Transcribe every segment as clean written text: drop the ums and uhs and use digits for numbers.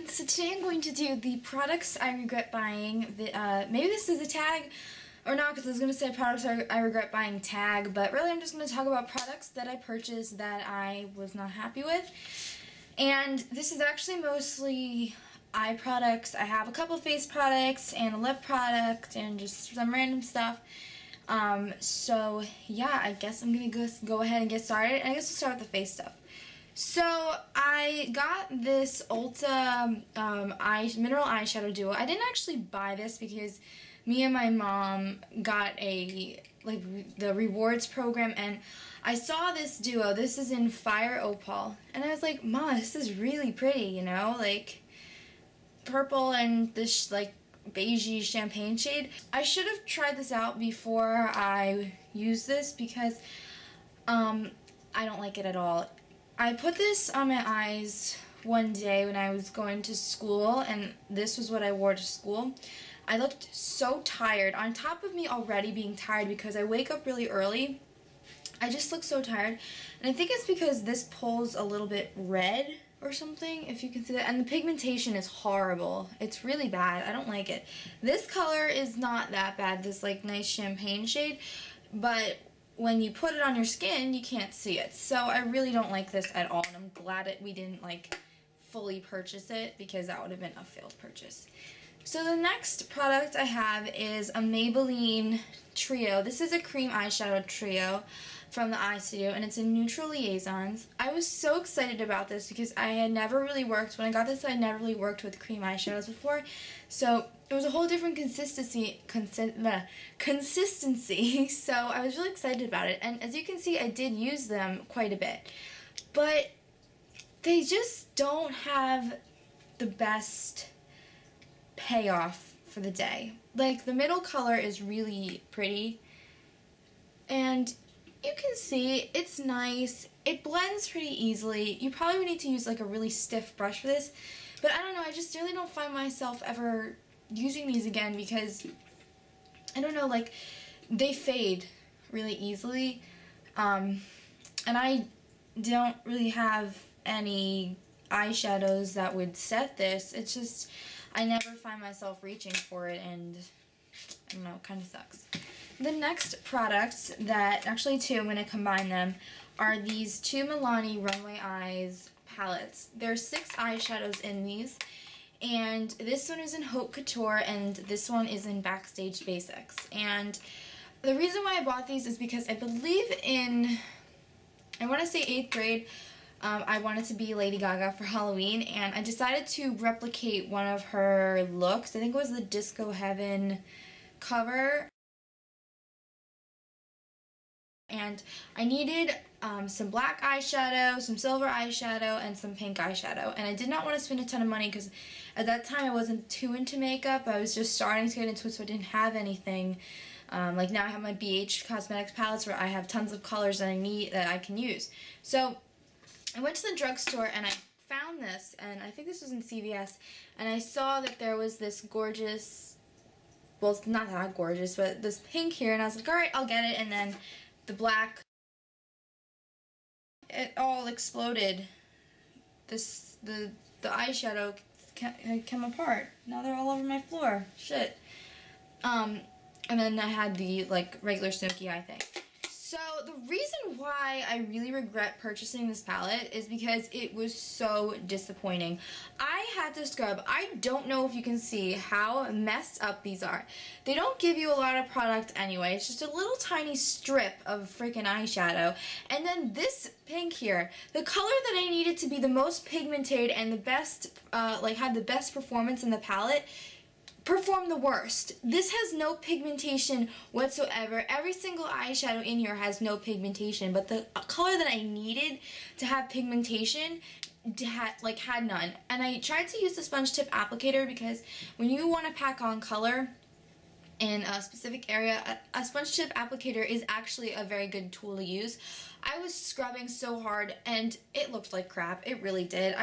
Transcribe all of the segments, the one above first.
So today I'm going to do the products I regret buying. Maybe this is a tag or not, because I was going to say products I regret buying tag, but really I'm just going to talk about products that I purchased that I was not happy with. And this is actually mostly eye products. I have a couple face products and a lip product and just some random stuff. So yeah, I guess I'm going to go ahead and get started. And I guess we'll start with the face stuff. So I got this Ulta mineral eyeshadow duo. I didn't actually buy this because me and my mom got the rewards program, and I saw this duo. This is in Fire Opal, and I was like, "Ma, this is really pretty, you know, like purple and this like beigey champagne shade." I should have tried this out before I used this because I don't like it at all. I put this on my eyes one day when I was going to school, and this was what I wore to school. I looked so tired. On top of me already being tired because I wake up really early, I just look so tired. And I think it's because this pulls a little bit red or something, if you can see that. And the pigmentation is horrible. It's really bad. I don't like it. This color is not that bad, this like nice champagne shade, but when you put it on your skin, you can't see it. So I really don't like this at all, and I'm glad that we didn't like fully purchase it because that would have been a failed purchase. So the next product I have is a Maybelline trio. This is a cream eyeshadow trio from the Eye Studio, and it's in Neutral Liaisons. I was so excited about this because I had never really worked, when I got this, I had never really worked with cream eyeshadows before. So it was a whole different consistency, so I was really excited about it. And as you can see, I did use them quite a bit. But they just don't have the best payoff for the day. Like, the middle color is really pretty, and you can see it's nice. It blends pretty easily. You probably would need to use like a really stiff brush for this, but I don't know, I just really don't find myself ever using these again because, I don't know, like, they fade really easily, and I don't really have any eyeshadows that would set this. It's just, I never find myself reaching for it, and I don't know, it kind of sucks. The next products, that, actually two, I'm going to combine them, are these two Milani Runway Eyes palettes. There's 6 eyeshadows in these, and this one is in Haute Couture, and this one is in Backstage Basics. And the reason why I bought these is because I believe in, I want to say 8th grade, I wanted to be Lady Gaga for Halloween, and I decided to replicate one of her looks. I think it was the Disco Heaven cover. And I needed some black eyeshadow, some silver eyeshadow, and some pink eyeshadow. And I did not want to spend a ton of money because at that time I wasn't too into makeup. I was just starting to get into it, so I didn't have anything. Like now I have my BH Cosmetics palettes where I have tons of colors that I can use. So I went to the drugstore and I found this, and I think this was in CVS, and I saw that there was this gorgeous, well, it's not that gorgeous, but this pink here, and I was like, alright, I'll get it. And then the black, it all exploded. The eyeshadow came apart. Now they're all over my floor. Shit. And then I had the like regular smoky eye thing. So the reason why I really regret purchasing this palette is because it was so disappointing. I had to scrub. I don't know if you can see how messed up these are. They don't give you a lot of product anyway. It's just a little tiny strip of freaking eyeshadow. And then this pink here, the color that I needed to be the most pigmented and the best, like have the best performance in the palette, perform the worst. This has no pigmentation whatsoever. Every single eyeshadow in here has no pigmentation, but the color that I needed to have pigmentation had none. And I tried to use the sponge tip applicator because when you want to pack on color in a specific area, a sponge tip applicator is actually a very good tool to use. I was scrubbing so hard and it looked like crap. It really did.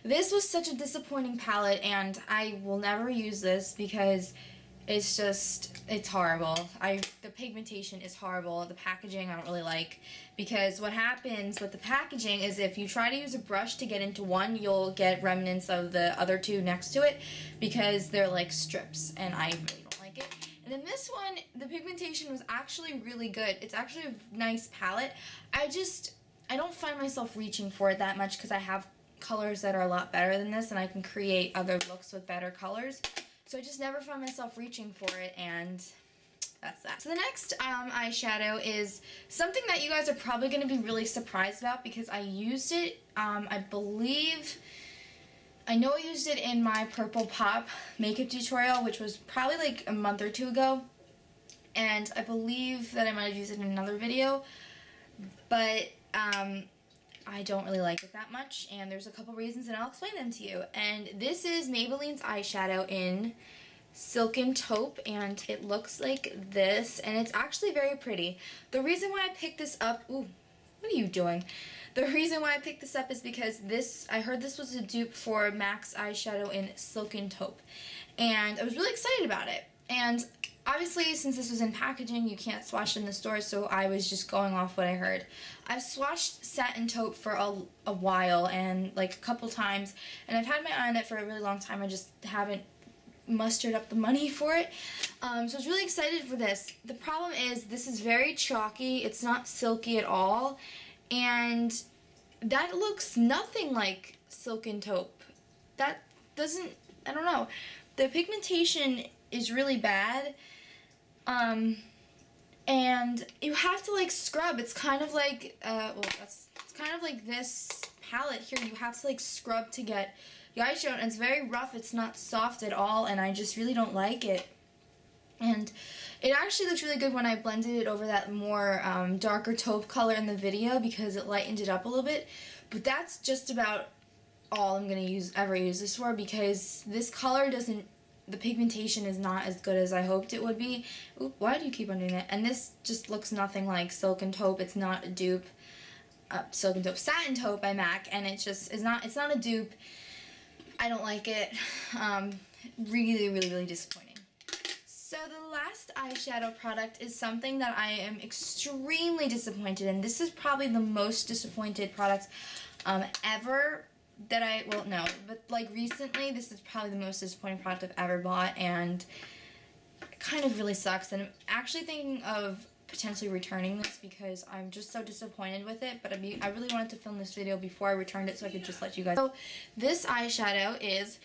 This was such a disappointing palette, and I will never use this because It's just, it's horrible. The pigmentation is horrible. The packaging I don't really like, because what happens with the packaging is if you try to use a brush to get into one, you'll get remnants of the other two next to it because they're like strips, and I really don't like it. And then this one, the pigmentation was actually really good. It's actually a nice palette. I don't find myself reaching for it that much because I have colors that are a lot better than this, and I can create other looks with better colors. So I just never find myself reaching for it, and that's that. So the next eyeshadow is something that you guys are probably going to be really surprised about because I used it, I know I used it in my Purple Pop makeup tutorial, which was probably like a month or two ago, and I believe that I might have used it in another video, but I don't really like it that much, and there's a couple reasons, and I'll explain them to you. And this is Maybelline's eyeshadow in Silken Taupe, and it looks like this, and it's actually very pretty. The reason why I picked this up, ooh, what are you doing? The reason why I picked this up is because I heard this was a dupe for MAC's eyeshadow in Silken Taupe, and I was really excited about it. And obviously, since this was in packaging, you can't swatch it in the store, so I was just going off what I heard. I've swatched Satin Taupe for a while, and like a couple times, and I've had my eye on it for a really long time. I just haven't mustered up the money for it. So I was really excited for this. The problem is this is very chalky. It's not silky at all, and that looks nothing like Silken Taupe. That doesn't, I don't know. The pigmentation is really bad. And you have to like scrub. It's kind of like, it's kind of like this palette here. You have to like scrub to get the eyeshadow, and it's very rough. It's not soft at all, and I just really don't like it. And it actually looks really good when I blended it over that more darker taupe color in the video because it lightened it up a little bit. But that's just about all I'm gonna ever use this for, because this color doesn't, the pigmentation is not as good as I hoped it would be. Ooh, why do you keep on doing that? And this just looks nothing like Silken Taupe. It's not a dupe. Silken Taupe, Satin Taupe by MAC, and it's not a dupe. I don't like it. Really, really, really disappointing. So the last eyeshadow product is something that I am extremely disappointed in. This is probably the most disappointed product ever. But like recently, this is probably the most disappointing product I've ever bought, and it kind of really sucks, and I'm actually thinking of potentially returning this because I'm just so disappointed with it, but I really wanted to film this video before I returned it so I could just let you guys know. So this eyeshadow is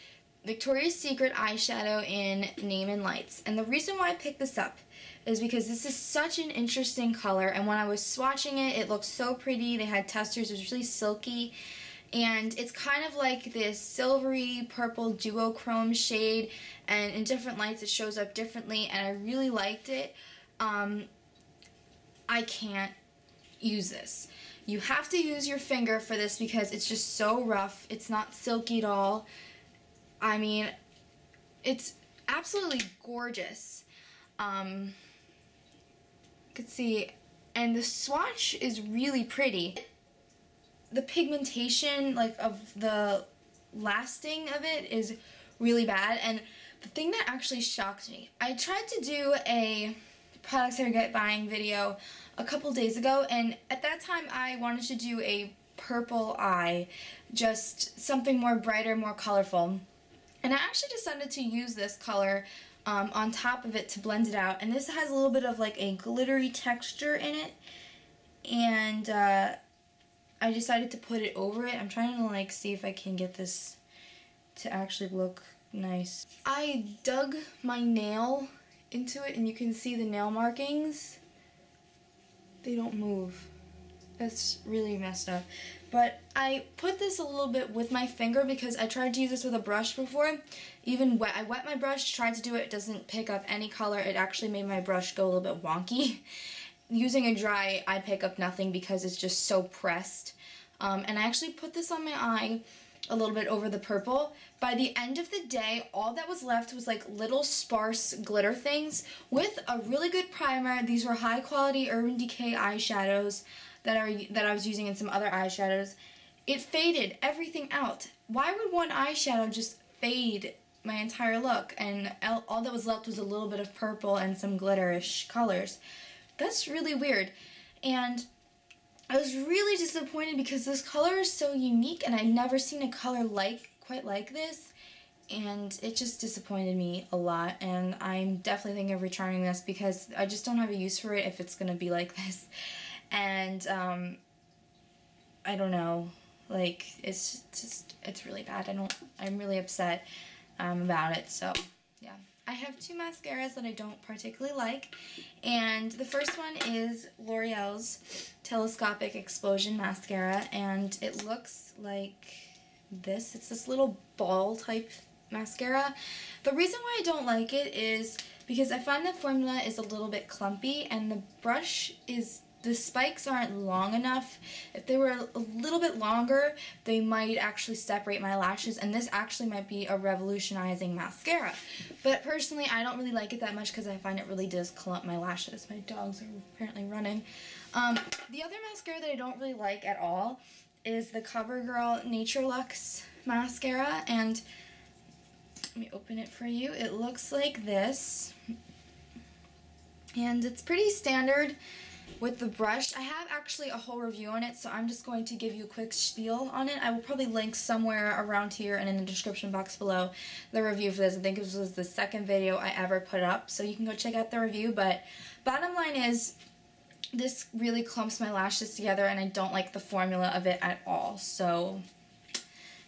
Victoria's Secret eyeshadow in Name and Lights, and the reason why I picked this up is because this is such an interesting color, and when I was swatching it, it looked so pretty. They had testers, it was really silky. And it's kind of like this silvery purple duochrome shade, and in different lights it shows up differently, and I really liked it. I can't use this. You have to use your finger for this because it's just so rough. It's not silky at all. I mean, it's absolutely gorgeous. You could see, and the swatch is really pretty. The pigmentation, like, of the lasting of it is really bad, and the thing that actually shocked me, I tried to do a products I regret buying video a couple days ago, and at that time I wanted to do a purple eye, just something more brighter, more colorful, and I actually decided to use this color on top of it to blend it out, and this has a little bit of like a glittery texture in it, and I decided to put it over it. I'm trying to like see if I can get this to actually look nice. I dug my nail into it, and you can see the nail markings. They don't move. That's really messed up. But I put this a little bit with my finger because I tried to use this with a brush before. Even I wet my brush, tried to do it, it doesn't pick up any color. It actually made my brush go a little bit wonky. Using a dry, I pick up nothing because it's just so pressed. And I actually put this on my eye a little bit over the purple. By the end of the day, all that was left was like little sparse glitter things with a really good primer. These were high quality Urban Decay eyeshadows that I was using in some other eyeshadows. It faded everything out. Why would one eyeshadow just fade my entire look, and all that was left was a little bit of purple and some glitterish colors. That's really weird, and I was really disappointed because this color is so unique, and I'd never seen a color quite like this, and it just disappointed me a lot, and I'm definitely thinking of returning this because I just don't have a use for it if it's gonna be like this. And I don't know, like, it's really bad. I'm really upset about it. So yeah, I have two mascaras that I don't particularly like, and the first one is L'Oreal's Telescopic Explosion Mascara, and it looks like this. It's this little ball type mascara. The reason why I don't like it is because I find the formula is a little bit clumpy, and the brush is, the spikes aren't long enough. If they were a little bit longer, they might actually separate my lashes, and this actually might be a revolutionizing mascara. But personally, I don't really like it that much because I find it really does clump my lashes. My dogs are apparently running. The other mascara that I don't really like at all is the CoverGirl NatureLuxe mascara, and let me open it for you. It looks like this, and it's pretty standard with the brush. I have actually a whole review on it, so I'm just going to give you a quick spiel on it. I will probably link somewhere around here and in the description box below the review for this. I think this was the second video I ever put up, so you can go check out the review. But bottom line is, this really clumps my lashes together, and I don't like the formula of it at all. So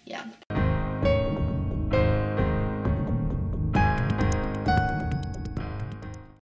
yeah,